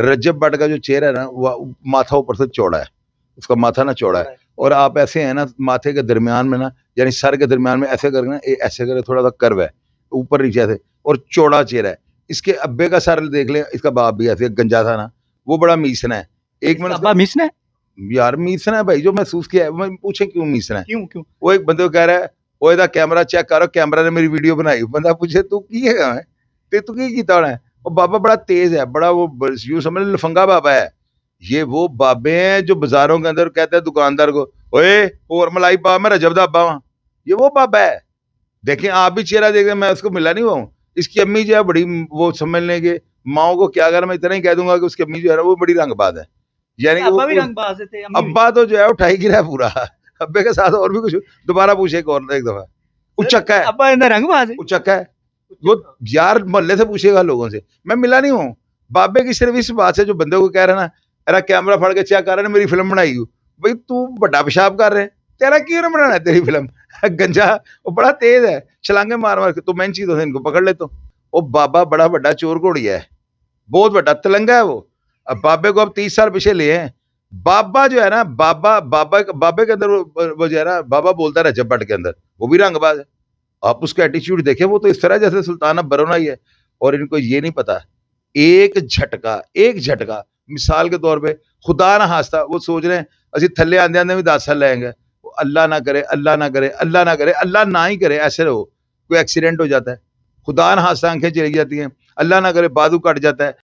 रजब भट्ट का जो चेहरा है ना, वो माथा ऊपर से चौड़ा है, उसका माथा ना चौड़ा है, और आप ऐसे हैं ना माथे के दरमियान में ना, यानी सर के दरमियान में ऐसे करना, ऐसे करे, थोड़ा सा कर्व है ऊपर नीचे से, और चौड़ा चेहरा है। इसके अब्बे का सर देख ले, इसका बाप भी ऐसे गंजा था ना, वो बड़ा मीसना है। एक मिनट, अब्बा मीसना है यार, मीसना है भाई, जो महसूस किया है। मैं पूछे क्यों मीसना है, क्यों वो एक बंदे को कह रहा है, वो ਇਹਦਾ कैमरा चेक करो, कैमरा ने मेरी वीडियो बनाई। बंदा पूछे तू की है ते तू की कीता होना है। और बाबा बड़ा तेज है, बड़ा वो यूं समझ लफंगा बाबा है। ये वो बाबे हैं जो बाजारों के अंदर कहते हैं दुकानदार को, ओए और मलाई पा, मैं रजब दा अब्बा वहां। ये वो बाबा है। देखें, आप भी चेहरा देख रहे, मैं उसको मिला नहीं हुआ हूँ। इसकी अम्मी जो है बड़ी, वो समझ लें कि माओ को क्या कर, मैं इतना ही कह दूंगा कि उसकी अम्मी जो है ना वो बड़ी रंगबाज है। यानी कि अब्बा भी रंगबाज थे, अब्बा तो जो है उठाई गिरा है पूरा। अब्बे के साथ और भी कुछ। दोबारा पूछे एक और, एक दफा। उचक्का है, अब्बा रंगबाज है, उचक्का है वो। यार मोहल्ले से पूछेगा लोगों से, मैं मिला नहीं हूँ। बाबे की सिर्फ इस बात से जो बंदे को कह रहे ना, अरे कैमरा फड़ के चेक कर रहे, मेरी फिल्म बनाई हूँ। भाई तू बड़ा पेशाब कर रहे, तेरा क्यों बनाना है तेरी फिल्म। गंजा, वो बड़ा तेज है, छलांगे मार मार के। तो मैं चीजों से इनको पकड़ लेता हूँ। वो बाबा बड़ा बड़ा चोर घोड़िया है, बहुत बड़ा तलंगा है वो। अब बाबे को अब 30 साल पीछे लिए हैं। बाबा जो है ना, बाबे के अंदर वो जो है ना, बाबा बोलता है रजब भट्ट के अंदर, वो भी रंगबाज है। आप उसका एटीट्यूड देखें, वो तो इस तरह जैसे सुल्तान ऑफ ब्रुनेई है। और इनको ये नहीं पता, एक झटका मिसाल के तौर पे, खुदा ना हास्ता वो सोच रहे हैं असि थले आंदे आंदे भी 10 साल लेंगे। अल्लाह ना करे, अल्लाह ना करे, अल्लाह ना करे, अल्लाह ना ही करे, ऐसे रहो, कोई एक्सीडेंट हो जाता है, खुदा ना हास्ता आंखें चली जाती हैं, अल्लाह ना करे बाजू कट जाता है।